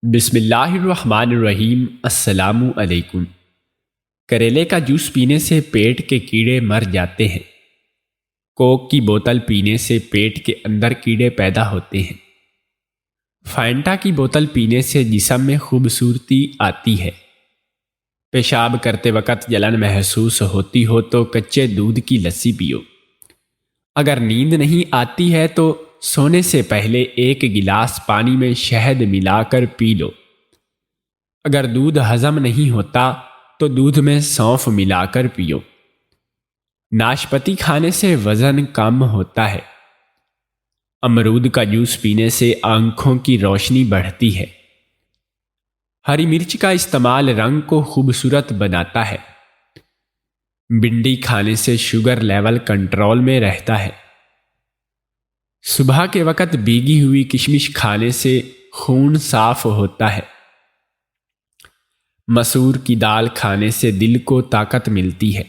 بسم اللہ الرحمن الرحیم۔ السلام علیکم۔ کریلے کا جوس پینے سے پیٹ کے کیڑے مر جاتے ہیں۔ کوک کی بوتل پینے سے پیٹ کے اندر کیڑے پیدا ہوتے ہیں۔ فینٹا کی بوتل پینے سے جسم میں خوبصورتی آتی ہے۔ پیشاب کرتے وقت جلن محسوس ہوتی ہو تو کچے دودھ کی لسی پیو۔ اگر نیند نہیں آتی ہے تو سونے سے پہلے 1 گلاس پانی میں شہد ملا کر پی لو۔ اگر دودھ ہضم نہیں ہوتا تو دودھ میں سونف ملا کر پیو۔ ناشپاتی کھانے سے وزن کم ہوتا ہے۔ امرود کا جوس پینے سے آنکھوں کی روشنی بڑھتی ہے۔ ہری مرچ کا استعمال رنگ کو خوبصورت بناتا ہے۔ بھنڈی کھانے سے شوگر لیول کنٹرول میں رہتا ہے۔ صبح کے وقت بھیگی ہوئی کشمش کھانے سے خون صاف ہوتا ہے۔ مسور کی دال کھانے سے دل کو طاقت ملتی ہے۔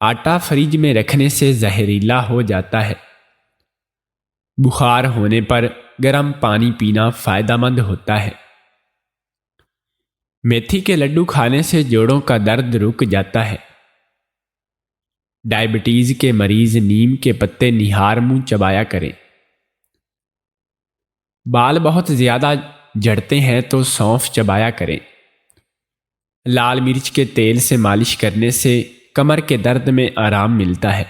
آٹا فریج میں رکھنے سے زہریلا ہو جاتا ہے۔ بخار ہونے پر گرم پانی پینا فائدہ مند ہوتا ہے۔ میتھی کے لڈو کھانے سے جوڑوں کا درد رک جاتا ہے۔ ڈائبٹیز کے مریض نیم کے پتے نہار منہ چبایا کریں۔ بال بہت زیادہ جھڑتے ہیں تو سونف چبایا کریں۔ لال مرچ کے تیل سے مالش کرنے سے کمر کے درد میں آرام ملتا ہے۔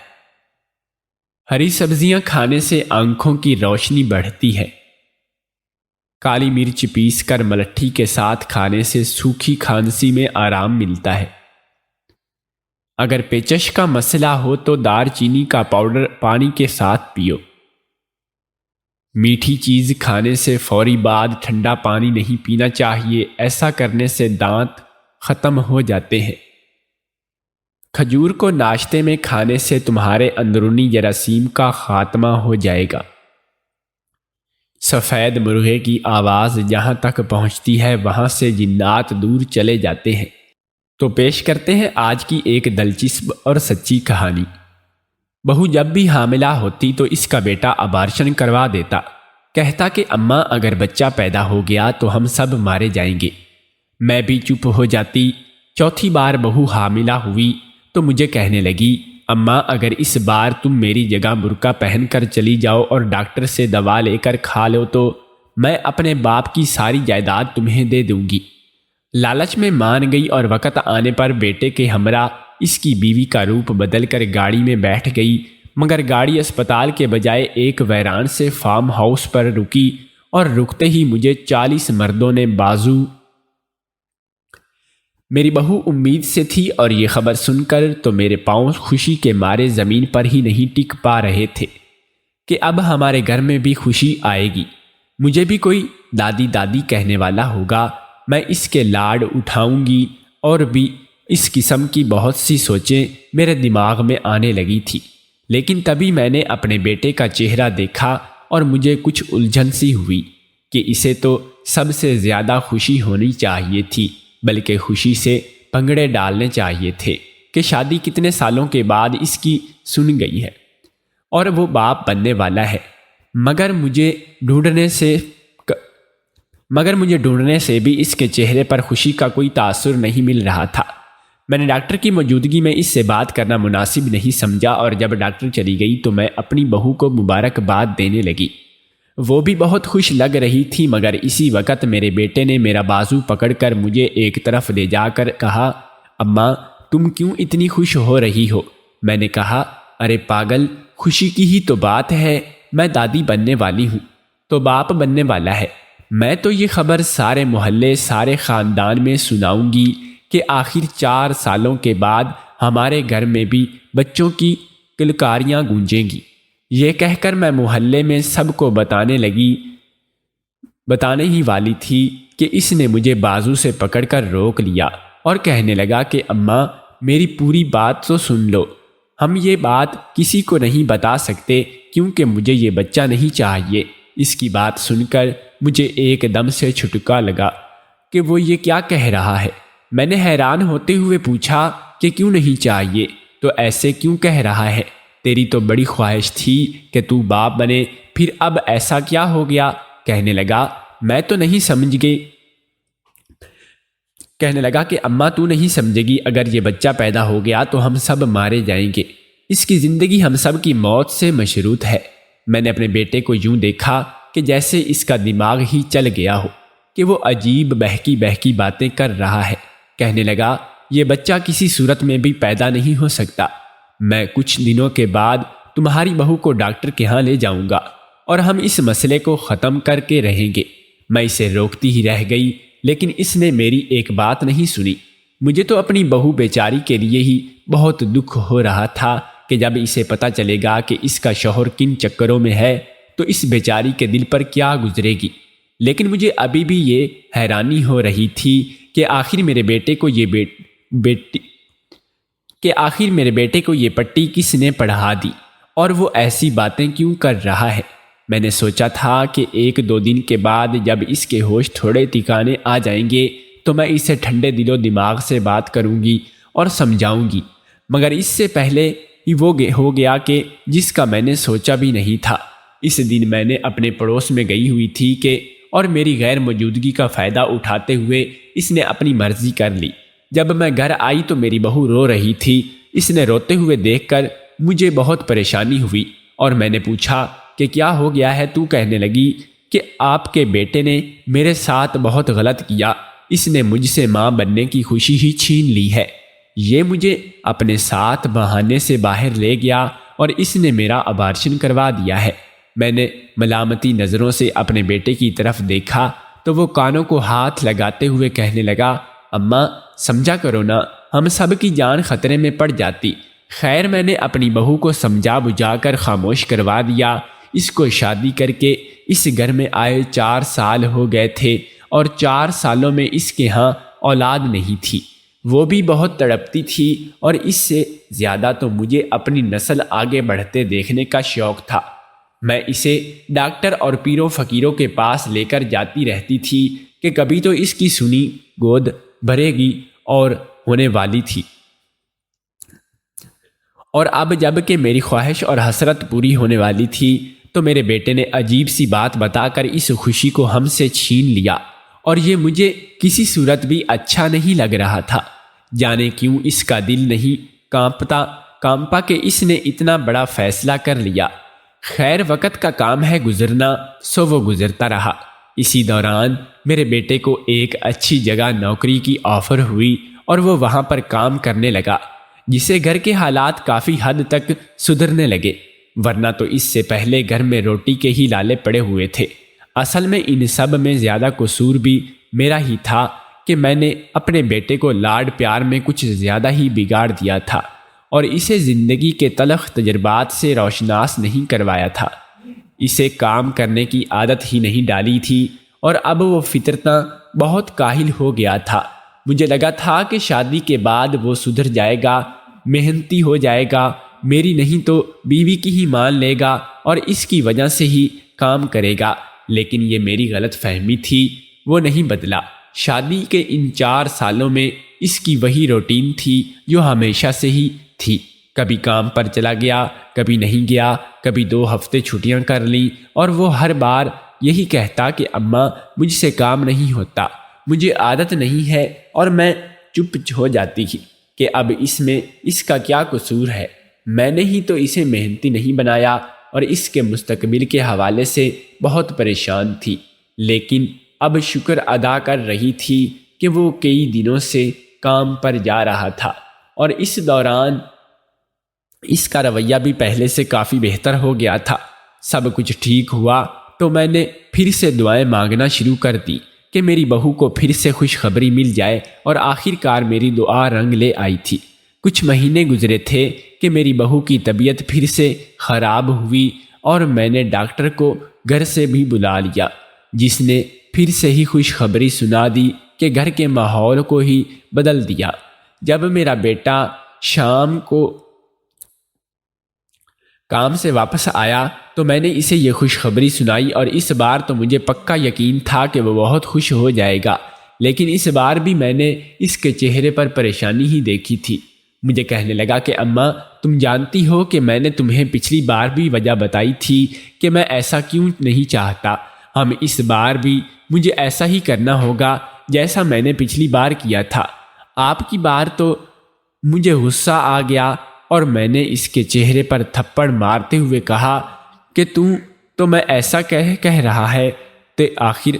ہری سبزیاں کھانے سے آنکھوں کی روشنی بڑھتی ہے۔ کالی مرچ پیس کر ملٹھی کے ساتھ کھانے سے سوکھی کھانسی میں آرام ملتا ہے۔ اگر پیچش کا مسئلہ ہو تو دار چینی کا پاؤڈر پانی کے ساتھ پیو۔ میٹھی چیز کھانے سے فوری بعد ٹھنڈا پانی نہیں پینا چاہیے، ایسا کرنے سے دانت ختم ہو جاتے ہیں۔ کھجور کو ناشتے میں کھانے سے تمہارے اندرونی جراثیم کا خاتمہ ہو جائے گا۔ سفید مرغے کی آواز جہاں تک پہنچتی ہے وہاں سے جنات دور چلے جاتے ہیں۔ تو پیش کرتے ہیں آج کی ایک دلچسپ اور سچی کہانی۔ بہو جب بھی حاملہ ہوتی تو اس کا بیٹا ابارشن کروا دیتا۔ کہتا کہ اماں اگر بچہ پیدا ہو گیا تو ہم سب مارے جائیں گے۔ میں بھی چپ ہو جاتی۔ چوتھی بار بہو حاملہ ہوئی تو مجھے کہنے لگی، اماں اگر اس بار تم میری جگہ برقع پہن کر چلی جاؤ اور ڈاکٹر سے دوا لے کر کھا لو تو میں اپنے باپ کی ساری جائیداد تمہیں دے دوں گی۔ لالچ میں مان گئی اور وقت آنے پر بیٹے کے ہمراہ اس کی بیوی کا روپ بدل کر گاڑی میں بیٹھ گئی، مگر گاڑی اسپتال کے بجائے ایک ویران سے فارم ہاؤس پر رکی اور رکتے ہی مجھے 40 مردوں نے بازو۔ میری بہو امید سے تھی اور یہ خبر سن کر تو میرے پاؤں خوشی کے مارے زمین پر ہی نہیں ٹک پا رہے تھے کہ اب ہمارے گھر میں بھی خوشی آئے گی۔ مجھے بھی کوئی دادی دادی کہنے والا ہوگا، میں اس کے لاڈ اٹھاؤں گی، اور بھی اس قسم کی بہت سی سوچیں میرے دماغ میں آنے لگی تھی۔ لیکن تبھی میں نے اپنے بیٹے کا چہرہ دیکھا اور مجھے کچھ الجھن سی ہوئی کہ اسے تو سب سے زیادہ خوشی ہونی چاہیے تھی، بلکہ خوشی سے پنگڑے ڈالنے چاہیے تھے کہ شادی کتنے سالوں کے بعد اس کی سن گئی ہے اور وہ باپ بننے والا ہے۔ مگر مجھے ڈھونڈنے سے بھی اس کے چہرے پر خوشی کا کوئی تاثر نہیں مل رہا تھا۔ میں نے ڈاکٹر کی موجودگی میں اس سے بات کرنا مناسب نہیں سمجھا، اور جب ڈاکٹر چلی گئی تو میں اپنی بہو کو مبارکباد دینے لگی۔ وہ بھی بہت خوش لگ رہی تھی، مگر اسی وقت میرے بیٹے نے میرا بازو پکڑ کر مجھے ایک طرف لے جا کر کہا، اماں تم کیوں اتنی خوش ہو رہی ہو؟ میں نے کہا، ارے پاگل، خوشی کی ہی تو بات ہے، میں دادی بننے والی ہوں تو باپ بننے والا ہے۔ میں تو یہ خبر سارے محلے سارے خاندان میں سناؤں گی کہ آخر 4 سالوں کے بعد ہمارے گھر میں بھی بچوں کی کلکاریاں گونجیں گی۔ یہ کہہ کر میں محلے میں سب کو بتانے ہی والی تھی کہ اس نے مجھے بازو سے پکڑ کر روک لیا اور کہنے لگا کہ اماں میری پوری بات تو سن لو، ہم یہ بات کسی کو نہیں بتا سکتے کیونکہ مجھے یہ بچہ نہیں چاہیے۔ اس کی بات سن کر مجھے ایک دم سے چھٹکا لگا کہ وہ یہ کیا کہہ رہا ہے۔ میں نے حیران ہوتے ہوئے پوچھا کہ کیوں نہیں چاہیے، تو ایسے کیوں کہہ رہا ہے؟ تیری تو بڑی خواہش تھی کہ تو باپ بنے، پھر اب ایسا کیا ہو گیا؟ کہنے لگا، میں تو نہیں سمجھ گئی۔ کہنے لگا کہ اماں تو نہیں سمجھے گی، اگر یہ بچہ پیدا ہو گیا تو ہم سب مارے جائیں گے، اس کی زندگی ہم سب کی موت سے مشروط ہے۔ میں نے اپنے بیٹے کو یوں دیکھا کہ جیسے اس کا دماغ ہی چل گیا ہو کہ وہ عجیب بہکی بہکی باتیں کر رہا ہے۔ کہنے لگا یہ بچہ کسی صورت میں بھی پیدا نہیں ہو سکتا، میں کچھ دنوں کے بعد تمہاری بہو کو ڈاکٹر کے ہاں لے جاؤں گا اور ہم اس مسئلے کو ختم کر کے رہیں گے۔ میں اسے روکتی ہی رہ گئی، لیکن اس نے میری ایک بات نہیں سنی۔ مجھے تو اپنی بہو بیچاری کے لیے ہی بہت دکھ ہو رہا تھا کہ جب اسے پتہ چلے گا کہ اس کا شوہر کن چکروں میں ہے تو اس بیچاری کے دل پر کیا گزرے گی۔ لیکن مجھے ابھی بھی یہ حیرانی ہو رہی تھی کہ آخر میرے بیٹے کو یہ پٹی کس نے پڑھا دی اور وہ ایسی باتیں کیوں کر رہا ہے۔ میں نے سوچا تھا کہ 1-2 دن کے بعد جب اس کے ہوش تھوڑے ٹھکانے آ جائیں گے تو میں اسے ٹھنڈے دل و دماغ سے بات کروں گی اور سمجھاؤں گی، مگر اس سے پہلے ہی وہ ہو گیا کہ جس کا میں نے سوچا بھی نہیں تھا۔ اس دن میں نے اپنے پڑوس میں گئی ہوئی تھی کہ اور میری غیر موجودگی کا فائدہ اٹھاتے ہوئے اس نے اپنی مرضی کر لی۔ جب میں گھر آئی تو میری بہو رو رہی تھی۔ اس نے روتے ہوئے دیکھ کر مجھے بہت پریشانی ہوئی اور میں نے پوچھا کہ کیا ہو گیا ہے؟ تو کہنے لگی کہ آپ کے بیٹے نے میرے ساتھ بہت غلط کیا، اس نے مجھ سے ماں بننے کی خوشی ہی چھین لی ہے۔ یہ مجھے اپنے ساتھ بہانے سے باہر لے گیا اور اس نے میرا ابارشن کروا دیا ہے۔ میں نے ملامتی نظروں سے اپنے بیٹے کی طرف دیکھا تو وہ کانوں کو ہاتھ لگاتے ہوئے کہنے لگا، اماں سمجھا کرو نا، ہم سب کی جان خطرے میں پڑ جاتی۔ خیر میں نے اپنی بہو کو سمجھا بجھا کر خاموش کروا دیا۔ اس کو شادی کر کے اس گھر میں آئے 4 سال ہو گئے تھے اور 4 سالوں میں اس کے ہاں اولاد نہیں تھی۔ وہ بھی بہت تڑپتی تھی اور اس سے زیادہ تو مجھے اپنی نسل آگے بڑھتے دیکھنے کا شوق تھا۔ میں اسے ڈاکٹر اور پیروں فقیروں کے پاس لے کر جاتی رہتی تھی کہ کبھی تو اس کی سنی گود بھرے گی اور ہونے والی تھی۔ اور اب جب کہ میری خواہش اور حسرت پوری ہونے والی تھی تو میرے بیٹے نے عجیب سی بات بتا کر اس خوشی کو ہم سے چھین لیا، اور یہ مجھے کسی صورت بھی اچھا نہیں لگ رہا تھا۔ جانے کیوں اس کا دل نہیں کانپا کہ اس نے اتنا بڑا فیصلہ کر لیا۔ خیر وقت کا کام ہے گزرنا، سو وہ گزرتا رہا۔ اسی دوران میرے بیٹے کو ایک اچھی جگہ نوکری کی آفر ہوئی اور وہ وہاں پر کام کرنے لگا، جسے گھر کے حالات کافی حد تک سدھرنے لگے، ورنہ تو اس سے پہلے گھر میں روٹی کے ہی لالے پڑے ہوئے تھے۔ اصل میں ان سب میں زیادہ قصور بھی میرا ہی تھا کہ میں نے اپنے بیٹے کو لاڈ پیار میں کچھ زیادہ ہی بگاڑ دیا تھا اور اسے زندگی کے تلخ تجربات سے روشناس نہیں کروایا تھا۔ اسے کام کرنے کی عادت ہی نہیں ڈالی تھی اور اب وہ فطرتاً بہت کاہل ہو گیا تھا۔ مجھے لگا تھا کہ شادی کے بعد وہ سدھر جائے گا، محنتی ہو جائے گا، میری نہیں تو بیوی کی ہی مان لے گا اور اس کی وجہ سے ہی کام کرے گا، لیکن یہ میری غلط فہمی تھی۔ وہ نہیں بدلا۔ شادی کے ان 4 سالوں میں اس کی وہی روٹین تھی جو ہمیشہ سے ہی تھی۔ کبھی کام پر چلا گیا، کبھی نہیں گیا، کبھی 2 ہفتے چھٹیاں کر لیں، اور وہ ہر بار یہی کہتا کہ اماں مجھ سے کام نہیں ہوتا، مجھے عادت نہیں ہے، اور میں چپ ہو جاتی کہ اب اس میں اس کا کیا قصور ہے؟ میں نے ہی تو اسے محنتی نہیں بنایا اور اس کے مستقبل کے حوالے سے بہت پریشان تھی، لیکن اب شکر ادا کر رہی تھی کہ وہ کئی دنوں سے کام پر جا رہا تھا اور اس دوران اس کا رویہ بھی پہلے سے کافی بہتر ہو گیا تھا۔ سب کچھ ٹھیک ہوا تو میں نے پھر سے دعائیں مانگنا شروع کر دی کہ میری بہو کو پھر سے خوشخبری مل جائے، اور آخر کار میری دعا رنگ لے آئی تھی۔ کچھ مہینے گزرے تھے کہ میری بہو کی طبیعت پھر سے خراب ہوئی اور میں نے ڈاکٹر کو گھر سے بھی بلا لیا، جس نے پھر سے ہی خوشخبری سنا دی کہ گھر کے ماحول کو ہی بدل دیا۔ جب میرا بیٹا شام کو کام سے واپس آیا تو میں نے اسے یہ خوشخبری سنائی، اور اس بار تو مجھے پکا یقین تھا کہ وہ بہت خوش ہو جائے گا، لیکن اس بار بھی میں نے اس کے چہرے پر پریشانی ہی دیکھی تھی۔ مجھے کہنے لگا کہ اماں تم جانتی ہو کہ میں نے تمہیں پچھلی بار بھی وجہ بتائی تھی کہ میں ایسا کیوں نہیں چاہتا، ہم اس بار بھی مجھے ایسا ہی کرنا ہوگا جیسا میں نے پچھلی بار کیا تھا۔ آپ کی بار تو مجھے غصہ آ گیا اور میں نے اس کے چہرے پر تھپڑ مارتے ہوئے کہا کہ تو میں ایسا کہہ رہا ہے تے آخر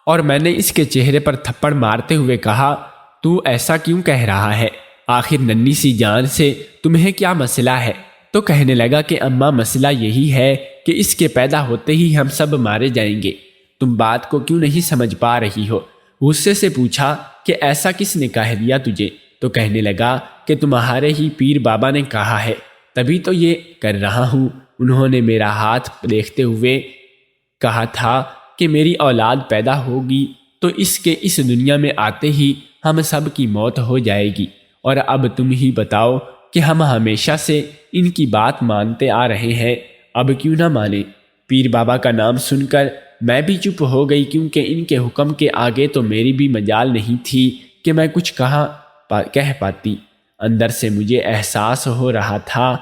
اور میں نے اس کے چہرے پر تھپڑ مارتے ہوئے کہا تو ایسا کیوں کہہ رہا ہے؟ آخر ننھی سی جان سے تمہیں کیا مسئلہ ہے؟ تو کہنے لگا کہ اماں مسئلہ یہی ہے کہ اس کے پیدا ہوتے ہی ہم سب مارے جائیں گے۔ تم بات کو کیوں نہیں سمجھ پا رہی ہو؟ غصے سے پوچھا کہ ایسا کس نے کہہ دیا تجھے؟ تو کہنے لگا کہ تمہارے ہی پیر بابا نے کہا ہے، تبھی تو یہ کر رہا ہوں۔ انہوں نے میرا ہاتھ دیکھتے ہوئے کہا تھا کہ میری اولاد پیدا ہوگی تو اس کے اس دنیا میں آتے ہی ہم سب کی موت ہو جائے گی، اور اب تم ہی بتاؤ کہ ہم ہمیشہ سے ان کی بات مانتے آ رہے ہیں، اب کیوں نہ مانیں؟ پیر بابا کا نام سن کر میں بھی چپ ہو گئی، کیونکہ ان کے حکم کے آگے تو میری بھی مجال نہیں تھی کہ میں کچھ کہہ پاتی۔ اندر سے مجھے احساس ہو رہا تھا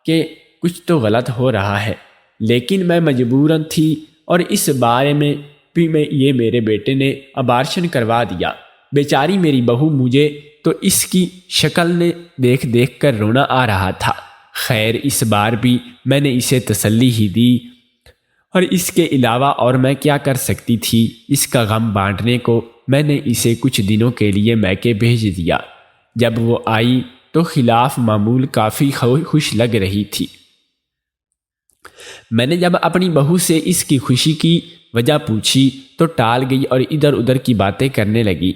کہ کچھ تو غلط ہو رہا ہے، لیکن میں مجبوراً تھی، اور اس بارے میں بھی یہ میرے بیٹے نے ابارشن کروا دیا۔ بیچاری میری بہو، مجھے تو اس کی شکل نے دیکھ کر رونا آ رہا تھا۔ خیر اس بار بھی میں نے اسے تسلی ہی دی، اور اس کے علاوہ اور میں کیا کر سکتی تھی؟ اس کا غم بانٹنے کو میں نے اسے کچھ دنوں کے لیے میکے بھیج دیا۔ جب وہ آئی تو خلاف معمول کافی خوش لگ رہی تھی۔ میں نے جب اپنی بہو سے اس کی خوشی کی وجہ پوچھی تو ٹال گئی اور ادھر ادھر کی باتیں کرنے لگی،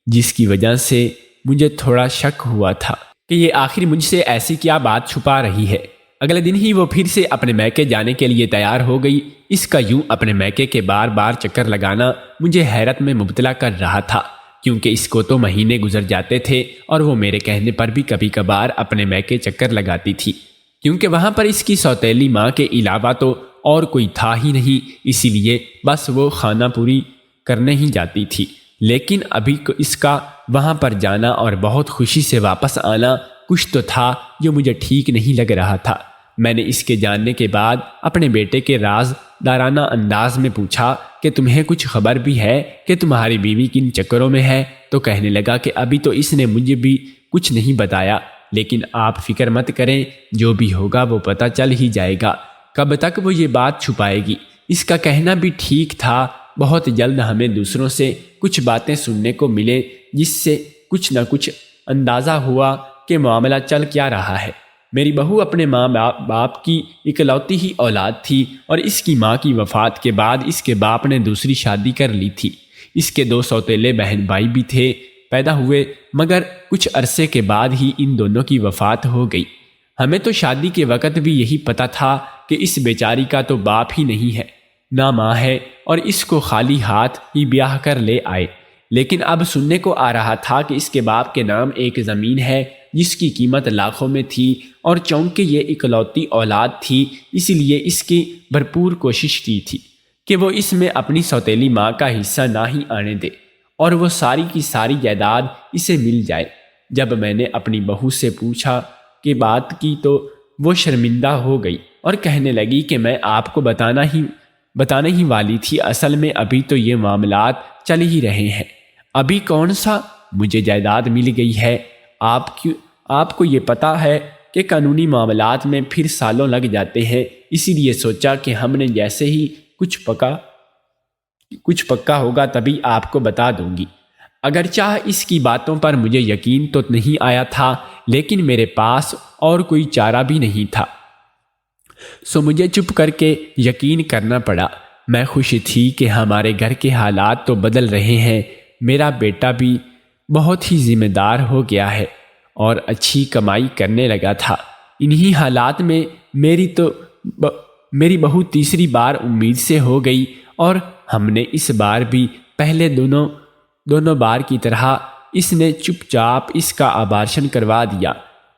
جس کی وجہ سے مجھے تھوڑا شک ہوا تھا کہ یہ آخر مجھ سے ایسی کیا بات چھپا رہی ہے۔ اگلے دن ہی وہ پھر سے اپنے میکے جانے کے لیے تیار ہو گئی۔ اس کا یوں اپنے میکے کے بار بار چکر لگانا مجھے حیرت میں مبتلا کر رہا تھا، کیونکہ اس کو تو مہینے گزر جاتے تھے اور وہ میرے کہنے پر بھی کبھی کبھار اپنے میکے چکر لگاتی تھی، کیونکہ وہاں پر اس کی سوتیلی ماں کے علاوہ تو اور کوئی تھا ہی نہیں، اسی لیے بس وہ خانہ پوری کرنے ہی جاتی تھی۔ لیکن ابھی اس کا وہاں پر جانا اور بہت خوشی سے واپس آنا کچھ تو تھا جو مجھے ٹھیک نہیں لگ رہا تھا۔ میں نے اس کے جاننے کے بعد اپنے بیٹے کے راز دارانہ انداز میں پوچھا کہ تمہیں کچھ خبر بھی ہے کہ تمہاری بیوی کن چکروں میں ہے؟ تو کہنے لگا کہ ابھی تو اس نے مجھے بھی کچھ نہیں بتایا، لیکن آپ فکر مت کریں، جو بھی ہوگا وہ پتہ چل ہی جائے گا۔ کب تک وہ یہ بات چھپائے گی؟ اس کا کہنا بھی ٹھیک تھا، بہت جلد ہمیں دوسروں سے کچھ باتیں سننے کو ملے جس سے کچھ نہ کچھ اندازہ ہوا کہ معاملہ چل کیا رہا ہے۔ میری بہو اپنے ماں باپ کی اکلوتی ہی اولاد تھی، اور اس کی ماں کی وفات کے بعد اس کے باپ نے دوسری شادی کر لی تھی۔ اس کے 2 سوتیلے بہن بھائی بھی تھے پیدا ہوئے، مگر کچھ عرصے کے بعد ہی ان دونوں کی وفات ہو گئی۔ ہمیں تو شادی کے وقت بھی یہی پتہ تھا کہ اس بیچاری کا تو باپ ہی نہیں ہے، نہ ماں ہے، اور اس کو خالی ہاتھ ہی بیاہ کر لے آئے۔ لیکن اب سننے کو آ رہا تھا کہ اس کے باپ کے نام ایک زمین ہے جس کی قیمت لاکھوں میں تھی، اور چونکہ یہ اکلوتی اولاد تھی اس لیے اس کی بھرپور کوشش کی تھی کہ وہ اس میں اپنی سوتیلی ماں کا حصہ نہ ہی آنے دے، اور وہ ساری کی ساری جائیداد اسے مل جائے۔ جب میں نے اپنی بہو سے پوچھا کہ بات کی تو وہ شرمندہ ہو گئی اور کہنے لگی کہ میں آپ کو بتانے ہی والی تھی، اصل میں ابھی تو یہ معاملات چل ہی رہے ہیں، ابھی کون سا مجھے جائیداد مل گئی ہے؟ آپ کو یہ پتہ ہے کہ قانونی معاملات میں پھر سالوں لگ جاتے ہیں، اسی لیے سوچا کہ ہم نے جیسے ہی کچھ پکا ہوگا تبھی آپ کو بتا دوں گی۔ اگرچہ اس کی باتوں پر مجھے یقین تو نہیں آیا تھا، لیکن میرے پاس اور کوئی چارہ بھی نہیں تھا، سو مجھے چپ کر کے یقین کرنا پڑا۔ میں خوش تھی کہ ہمارے گھر کے حالات تو بدل رہے ہیں، میرا بیٹا بھی بہت ہی ذمہ دار ہو گیا ہے اور اچھی کمائی کرنے لگا تھا۔ انہی حالات میں میری بہو تیسری بار امید سے ہو گئی، اور ہم نے اس بار بھی پہلے دونوں بار کی طرح اس نے چپ چاپ اس کا ابارشن کروا دیا۔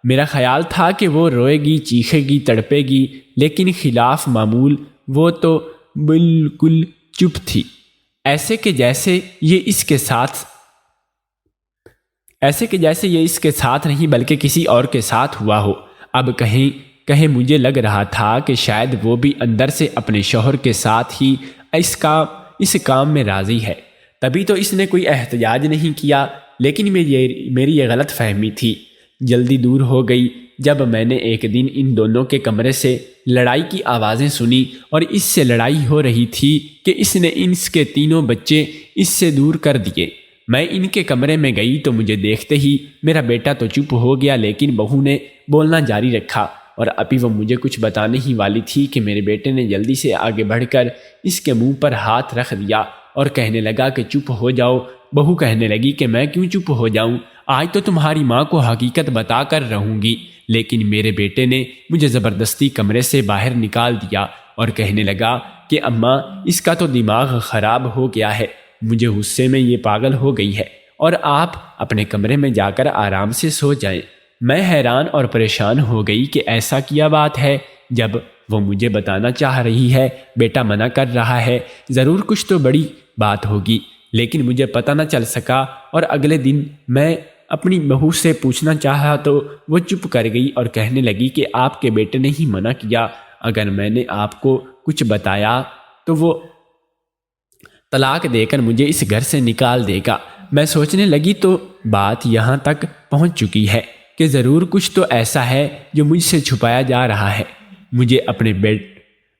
میرا خیال تھا کہ وہ روئے گی، چیخے گی، تڑپے گی، لیکن خلاف معمول وہ تو بالکل چپ تھی، ایسے کہ جیسے یہ اس کے ساتھ نہیں بلکہ کسی اور کے ساتھ ہوا ہو۔ اب کہے مجھے لگ رہا تھا کہ شاید وہ بھی اندر سے اپنے شوہر کے ساتھ ہی اس کام میں راضی ہے، تبھی تو اس نے کوئی احتجاج نہیں کیا، لیکن میری یہ غلط فہمی تھی۔ جلدی دور ہو گئی جب میں نے ایک دن ان دونوں کے کمرے سے لڑائی کی آوازیں سنی، اور اس سے لڑائی ہو رہی تھی کہ اس نے اس کے تینوں بچے اس سے دور کر دیے۔ میں ان کے کمرے میں گئی تو مجھے دیکھتے ہی میرا بیٹا تو چپ ہو گیا، لیکن بہو نے بولنا جاری رکھا، اور ابھی وہ مجھے کچھ بتانے ہی والی تھی کہ میرے بیٹے نے جلدی سے آگے بڑھ کر اس کے منہ پر ہاتھ رکھ دیا اور کہنے لگا کہ چپ ہو جاؤ۔ بہو کہنے لگی کہ میں کیوں چپ ہو جاؤں، آج تو تمہاری ماں کو حقیقت بتا کر رہوں گی۔ لیکن میرے بیٹے نے مجھے زبردستی کمرے سے باہر نکال دیا اور کہنے لگا کہ اماں اس کا تو دماغ خراب ہو گیا ہے، مجھے غصے میں یہ پاگل ہو گئی ہے، اور آپ اپنے کمرے میں جا کر آرام سے سو جائیں۔ میں حیران اور پریشان ہو گئی کہ ایسا کیا بات ہے، جب وہ مجھے بتانا چاہ رہی ہے، بیٹا منع کر رہا ہے، ضرور کچھ تو بڑی بات ہوگی، لیکن مجھے پتہ نہ چل سکا۔ اور اگلے دن میں اپنی بہو سے پوچھنا چاہا تو وہ چپ کر گئی اور کہنے لگی کہ آپ کے بیٹے نے ہی منع کیا، اگر میں نے آپ کو کچھ بتایا تو وہ طلاق دے کر مجھے اس گھر سے نکال دے گا۔ میں سوچنے لگی تو بات یہاں تک پہنچ چکی ہے کہ ضرور کچھ تو ایسا ہے جو مجھ سے چھپایا جا رہا ہے۔ مجھے اپنے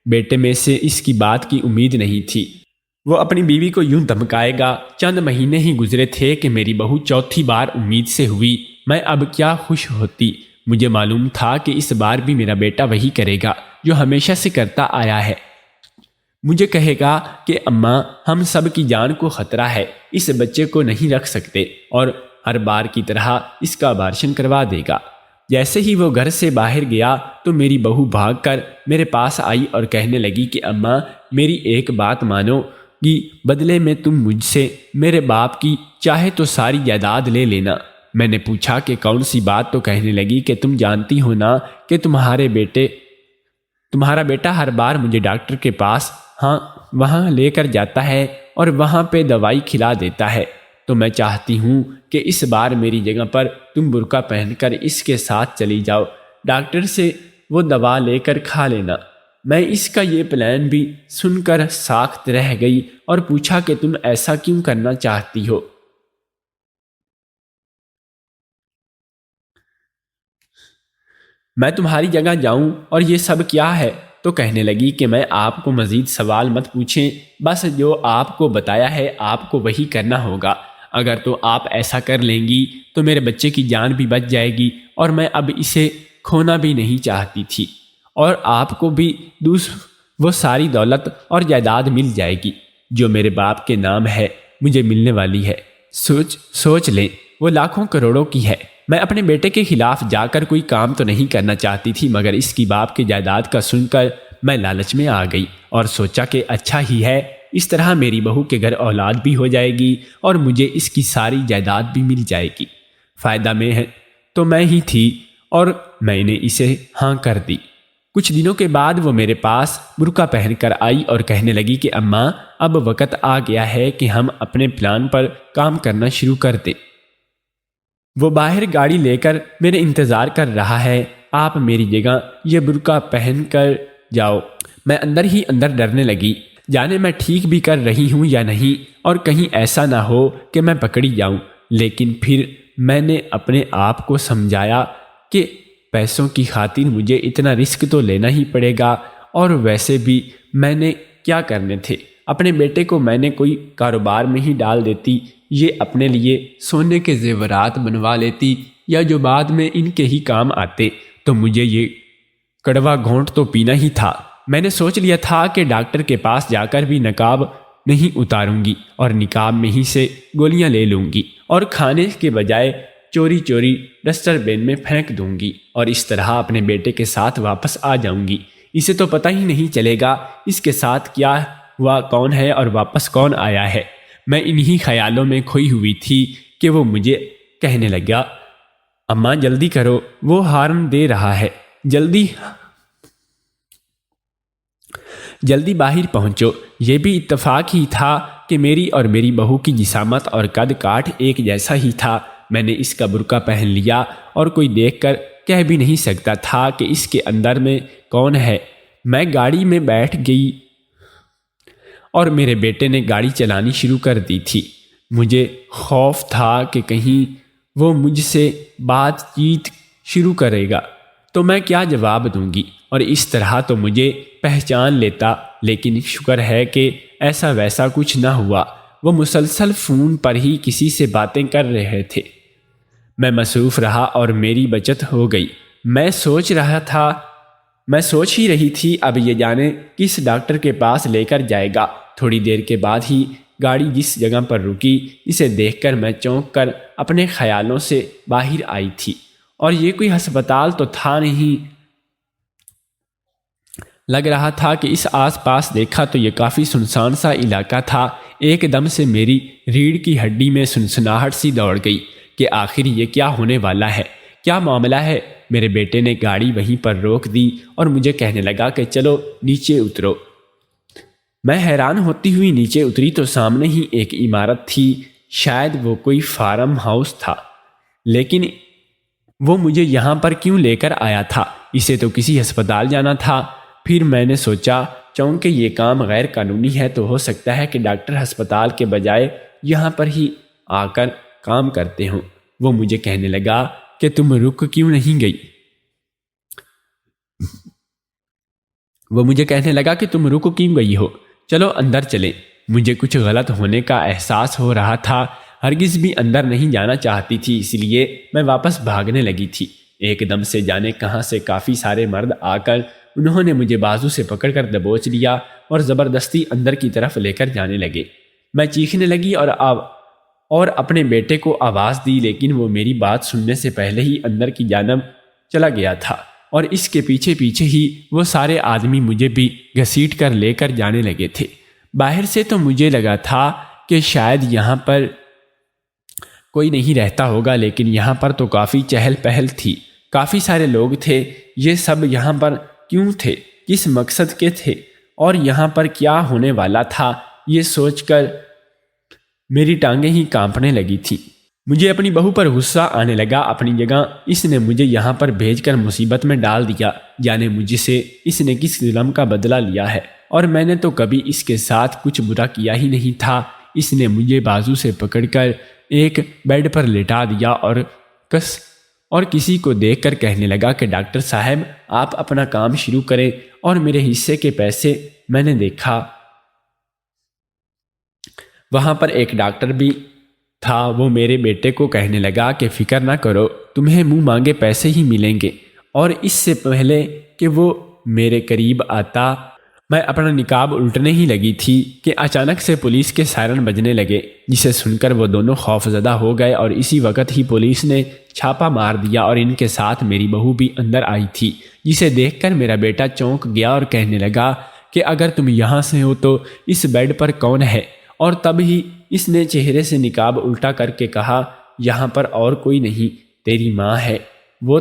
بیٹے میں سے اس کی بات کی امید نہیں تھی، وہ اپنی بیوی کو یوں دھمکائے گا۔ چند مہینے ہی گزرے تھے کہ میری بہو چوتھی بار امید سے ہوئی۔ میں اب کیا خوش ہوتی، مجھے معلوم تھا کہ اس بار بھی میرا بیٹا وہی کرے گا جو ہمیشہ سے کرتا آیا ہے، مجھے کہے گا کہ اماں ہم سب کی جان کو خطرہ ہے، اس بچے کو نہیں رکھ سکتے، اور ہر بار کی طرح اس کا ابارشن کروا دے گا۔ جیسے ہی وہ گھر سے باہر گیا تو میری بہو بھاگ کر میرے پاس آئی اور کہنے لگی کہ اماں میری ایک بات مانو گی، بدلے میں تم مجھ سے میرے باپ کی چاہے تو ساری جائیداد لے لینا۔ میں نے پوچھا کہ کون سی بات، تو کہنے لگی کہ تم جانتی ہو نا کہ تمہارا بیٹا ہر بار مجھے ڈاکٹر کے پاس وہاں لے کر جاتا ہے اور وہاں پہ دوائی کھلا دیتا ہے، تو میں چاہتی ہوں کہ اس بار میری جگہ پر تم برقع پہن کر اس کے ساتھ چلی جاؤ، ڈاکٹر سے وہ دوا لے کر کھا لینا۔ میں اس کا یہ پلان بھی سن کر ساکت رہ گئی اور پوچھا کہ تم ایسا کیوں کرنا چاہتی ہو؟ میں تمہاری جگہ جاؤں اور یہ سب کیا ہے؟ تو کہنے لگی کہ میں آپ کو مزید سوال مت پوچھیں، بس جو آپ کو بتایا ہے آپ کو وہی کرنا ہوگا، اگر تو آپ ایسا کر لیں گی تو میرے بچے کی جان بھی بچ جائے گی، اور میں اب اسے کھونا بھی نہیں چاہتی تھی، اور آپ کو بھی وہ ساری دولت اور جائیداد مل جائے گی جو میرے باپ کے نام ہے مجھے ملنے والی ہے۔ سوچ لیں، وہ لاکھوں کروڑوں کی ہے۔ میں اپنے بیٹے کے خلاف جا کر کوئی کام تو نہیں کرنا چاہتی تھی، مگر اس کی باپ کی جائیداد کا سن کر میں لالچ میں آ گئی اور سوچا کہ اچھا ہی ہے، اس طرح میری بہو کے گھر اولاد بھی ہو جائے گی اور مجھے اس کی ساری جائیداد بھی مل جائے گی۔ فائدہ میں ہے تو میں ہی تھی، اور میں نے اسے ہاں کر دی۔ کچھ دنوں کے بعد وہ میرے پاس برقع پہن کر آئی اور کہنے لگی کہ اماں اب وقت آ گیا ہے کہ ہم اپنے پلان پر کام کرنا شروع کر دیں۔ وہ باہر گاڑی لے کر میرے انتظار کر رہا ہے، آپ میری جگہ یہ برقع پہن کر جاؤ۔ میں اندر ہی اندر ڈرنے لگی، جانے میں ٹھیک بھی کر رہی ہوں یا نہیں، اور کہیں ایسا نہ ہو کہ میں پکڑی جاؤں۔ لیکن پھر میں نے اپنے آپ کو سمجھایا کہ پیسوں کی خاطر مجھے اتنا رسک تو لینا ہی پڑے گا، اور ویسے بھی میں نے کیا کرنے تھے، اپنے بیٹے کو میں نے کوئی کاروبار میں ہی ڈال دیتی، یہ اپنے لیے سونے کے زیورات بنوا لیتی، یا جو بعد میں ان کے ہی کام آتے، تو مجھے یہ کڑوا گھونٹ تو پینا ہی تھا۔ میں نے سوچ لیا تھا کہ ڈاکٹر کے پاس جا کر بھی نقاب نہیں اتاروں گی، اور نقاب میں ہی سے گولیاں لے لوں گی، اور کھانے کے بجائے چوری چوری ڈسٹر بین میں پھینک دوں گی، اور اس طرح اپنے بیٹے کے ساتھ واپس آ جاؤں گی۔ اسے تو پتہ ہی نہیں چلے گا اس کے ساتھ کیا ہوا، کون ہے اور واپس کون آیا ہے۔ میں انہی خیالوں میں کھوئی ہوئی تھی کہ وہ مجھے کہنے لگا، اماں جلدی کرو، وہ ہارن دے رہا ہے، جلدی باہر پہنچو۔ یہ بھی اتفاق ہی تھا کہ میری اور میری بہو کی جسامت اور قد کاٹ ایک جیسا ہی تھا۔ میں نے اس کا برقع پہن لیا، اور کوئی دیکھ کر کہہ بھی نہیں سکتا تھا کہ اس کے اندر میں کون ہے۔ میں گاڑی میں بیٹھ گئی اور میرے بیٹے نے گاڑی چلانی شروع کر دی تھی۔ مجھے خوف تھا کہ کہیں وہ مجھ سے بات چیت شروع کرے گا تو میں کیا جواب دوں گی، اور اس طرح تو مجھے پہچان لیتا، لیکن شکر ہے کہ ایسا ویسا کچھ نہ ہوا۔ وہ مسلسل فون پر ہی کسی سے باتیں کر رہے تھے۔ میں مصروف رہا اور میری بچت ہو گئی۔ میں سوچ ہی رہی تھی اب یہ جانے کس ڈاکٹر کے پاس لے کر جائے گا۔ تھوڑی دیر کے بعد ہی گاڑی جس جگہ پر رکی، اسے دیکھ کر میں چونک کر اپنے خیالوں سے باہر آئی تھی، اور یہ کوئی ہسپتال تو تھا نہیں۔ لگ رہا تھا کہ اس آس پاس دیکھا تو یہ کافی سنسان سا علاقہ تھا۔ ایک دم سے میری ریڑھ کی ہڈی میں سنسناہٹ سی دوڑ گئی کہ آخر یہ کیا ہونے والا ہے، کیا معاملہ ہے۔ میرے بیٹے نے گاڑی وہیں پر روک دی اور مجھے کہنے لگا کہ چلو نیچے اترو۔ میں حیران ہوتی ہوئی نیچے اتری تو سامنے ہی ایک عمارت تھی، شاید وہ کوئی فارم ہاؤس تھا، لیکن وہ مجھے یہاں پر کیوں لے کر آیا تھا؟ اسے تو کسی ہسپتال جانا تھا۔ پھر میں نے سوچا چونکہ یہ کام غیر قانونی ہے تو ہو سکتا ہے کہ ڈاکٹر ہسپتال کے بجائے یہاں پر ہی آ کر کام کرتے ہوں۔ وہ مجھے کہنے لگا کہ تم رک کیوں نہیں گئی ہو، چلو اندر چلیں۔ مجھے کچھ غلط ہونے کا احساس ہو رہا تھا، ہرگز بھی اندر نہیں جانا چاہتی تھی، اس لیے میں واپس بھاگنے لگی تھی۔ ایک دم سے جانے کہاں سے کافی سارے مرد آ کر انہوں نے مجھے بازو سے پکڑ کر دبوچ لیا اور زبردستی اندر کی طرف لے کر جانے لگے۔ میں چیخنے لگی اور اپنے بیٹے کو آواز دی، لیکن وہ میری بات سننے سے پہلے ہی اندر کی جانب چلا گیا تھا، اور اس کے پیچھے پیچھے ہی وہ سارے آدمی مجھے بھی گھسیٹ کر لے کر جانے لگے تھے۔ باہر سے تو مجھے لگا تھا کہ شاید یہاں پر کوئی نہیں رہتا ہوگا، لیکن یہاں پر تو کافی چہل پہل تھی، کافی سارے لوگ تھے۔ یہ سب یہاں پر کیوں تھے، کس مقصد کے تھے، اور یہاں پر کیا ہونے والا تھا، یہ سوچ کر میری ٹانگیں ہی کانپنے لگی تھی۔ مجھے اپنی بہو پر غصہ آنے لگا۔ اپنی جگہ اس نے مجھے یہاں پر بھیج کر مصیبت میں ڈال دیا، جانے مجھ سے اس نے کس ظلم کا بدلہ لیا ہے، اور میں نے تو کبھی اس کے ساتھ کچھ برا کیا ہی نہیں تھا۔ اس نے مجھے بازو سے پکڑ کر ایک بیڈ پر لٹا دیا اور کسی کو دیکھ کر کہنے لگا کہ ڈاکٹر صاحب آپ اپنا کام شروع کریں، اور میرے حصے کے پیسے۔ میں نے دیکھا وہاں پر ایک ڈاکٹر بھی تھا، وہ میرے بیٹے کو کہنے لگا کہ فکر نہ کرو، تمہیں منہ مانگے پیسے ہی ملیں گے، اور اس سے پہلے کہ وہ میرے قریب آتا میں اپنا نقاب الٹنے ہی لگی تھی کہ اچانک سے پولیس کے سائرن بجنے لگے، جسے سن کر وہ دونوں خوف زدہ ہو گئے، اور اسی وقت ہی پولیس نے چھاپا مار دیا اور ان کے ساتھ میری بہو بھی اندر آئی تھی، جسے دیکھ کر میرا بیٹا چونک گیا اور کہنے لگا کہ اگر تم یہاں سے ہو تو اس بیڈ پر کون ہے؟ اور تب ہی اس نے چہرے سے نقاب الٹا کر کے کہا یہاں پر اور کوئی نہیں، تیری ماں ہے، وہ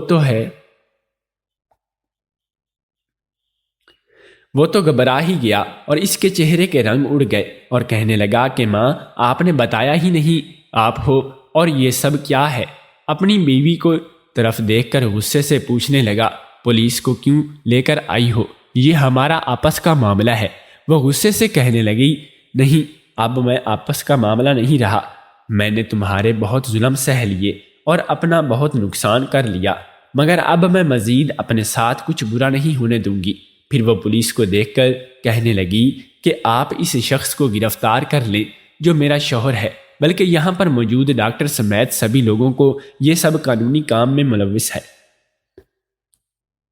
تو گھبرا ہی گیا اور اس کے چہرے کے رنگ اڑ گئے اور کہنے لگا کہ ماں آپ نے بتایا ہی نہیں آپ ہو، اور یہ سب کیا ہے؟ اپنی بیوی کو طرف دیکھ کر غصے سے پوچھنے لگا پولیس کو کیوں لے کر آئی ہو؟ یہ ہمارا آپس کا معاملہ ہے۔ وہ غصے سے کہنے لگی نہیں، اب میں آپس کا معاملہ نہیں رہا، میں نے تمہارے بہت ظلم سہ لیے اور اپنا بہت نقصان کر لیا، مگر اب میں مزید اپنے ساتھ کچھ برا نہیں ہونے دوں گی۔ پھر وہ پولیس کو دیکھ کر کہنے لگی کہ آپ اس شخص کو گرفتار کر لیں جو میرا شوہر ہے، بلکہ یہاں پر موجود ڈاکٹر سمیت سبھی لوگوں کو یہ سب قانونی کام میں ملوث ہے۔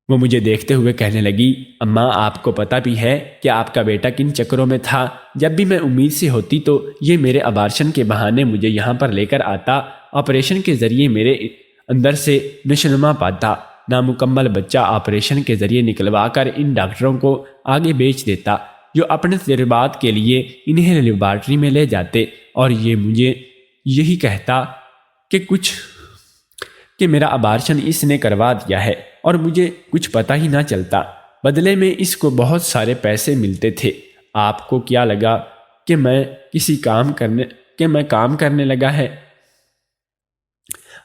وہ مجھے دیکھتے ہوئے کہنے لگی اماں آپ کو پتہ بھی ہے کہ آپ کا بیٹا کن چکروں میں تھا، جب بھی میں امید سے ہوتی تو یہ میرے ابارشن کے بہانے مجھے یہاں پر لے کر آتا، آپریشن کے ذریعے میرے اندر سے نشوونما پاتا، نامکمل بچہ آپریشن کے ذریعے نکلوا کر ان ڈاکٹروں کو آگے بیچ دیتا جو اپنے تجربات کے لیے انہیں لیبارٹری میں لے جاتے، اور یہ مجھے یہی کہتا کہ میرا ابارشن اس نے کروا دیا ہے اور مجھے کچھ پتہ ہی نہ چلتا، بدلے میں اس کو بہت سارے پیسے ملتے تھے۔ آپ کو کیا لگا کہ میں کام کرنے لگا ہے؟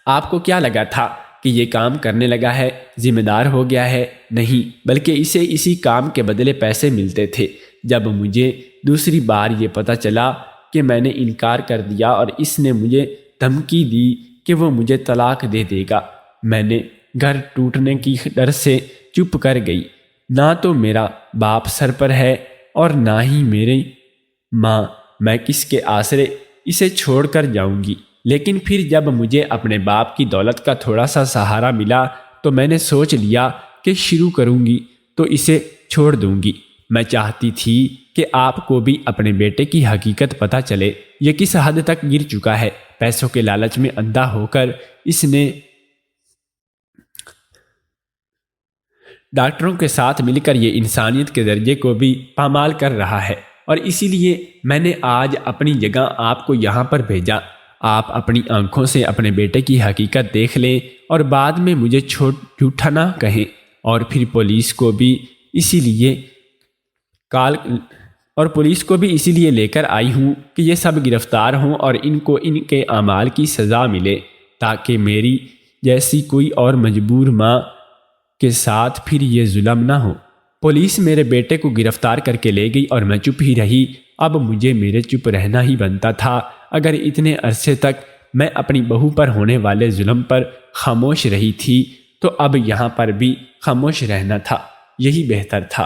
آپ کو کیا لگا تھا کہ یہ کام کرنے لگا ہے، ذمہ دار ہو گیا ہے؟ نہیں، بلکہ اسے اسی کام کے بدلے پیسے ملتے تھے۔ جب مجھے دوسری بار یہ پتہ چلا کہ میں نے انکار کر دیا اور اس نے مجھے دھمکی دی کہ وہ مجھے طلاق دے دے گا، میں نے گھر ٹوٹنے کی ڈر سے چپ کر گئی۔ نہ تو میرا باپ سر پر ہے اور نہ ہی میری ماں، میں کس کے آسرے اسے چھوڑ کر جاؤں گی؟ لیکن پھر جب مجھے اپنے باپ کی دولت کا تھوڑا سا سہارا ملا تو میں نے سوچ لیا کہ شروع کروں گی تو اسے چھوڑ دوں گی۔ میں چاہتی تھی کہ آپ کو بھی اپنے بیٹے کی حقیقت پتہ چلے، یہ کس حد تک گر چکا ہے۔ پیسوں کے لالچ میں اندھا ہو کر اس نے ڈاکٹروں کے ساتھ مل کر یہ انسانیت کے درجے کو بھی پامال کر رہا ہے، اور اسی لیے میں نے آج اپنی جگہ آپ کو یہاں پر بھیجا۔ آپ اپنی آنکھوں سے اپنے بیٹے کی حقیقت دیکھ لیں اور بعد میں مجھے جھوٹا نہ کہیں، اور پھر پولیس کو بھی اسی لیے لے کر آئی ہوں کہ یہ سب گرفتار ہوں اور ان کو ان کے اعمال کی سزا ملے، تاکہ میری جیسی کوئی اور مجبور ماں کے ساتھ پھر یہ ظلم نہ ہو۔ پولیس میرے بیٹے کو گرفتار کر کے لے گئی اور میں چپ ہی رہی۔ اب مجھے میرے چپ رہنا ہی بنتا تھا۔ اگر اتنے عرصے تک میں اپنی بہو پر ہونے والے ظلم پر خاموش رہی تھی تو اب یہاں پر بھی خاموش رہنا تھا، یہی بہتر تھا۔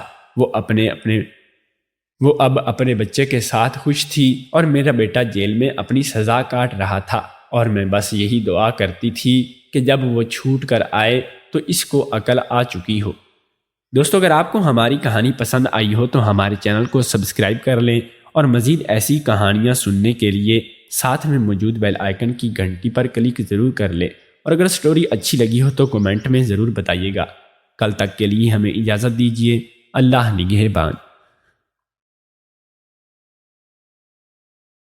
وہ اب اپنے بچے کے ساتھ خوش تھی اور میرا بیٹا جیل میں اپنی سزا کاٹ رہا تھا، اور میں بس یہی دعا کرتی تھی کہ جب وہ چھوٹ کر آئے تو اس کو عقل آ چکی ہو۔ دوستو، اگر آپ کو ہماری کہانی پسند آئی ہو تو ہمارے چینل کو سبسکرائب کر لیں، اور مزید ایسی کہانیاں سننے کے لیے ساتھ میں موجود بیل آئیکن کی گھنٹی پر کلک ضرور کر لیں، اور اگر سٹوری اچھی لگی ہو تو کمنٹ میں ضرور بتائیے گا۔ کل تک کے لیے ہمیں اجازت دیجیے۔ اللہ نگہبان۔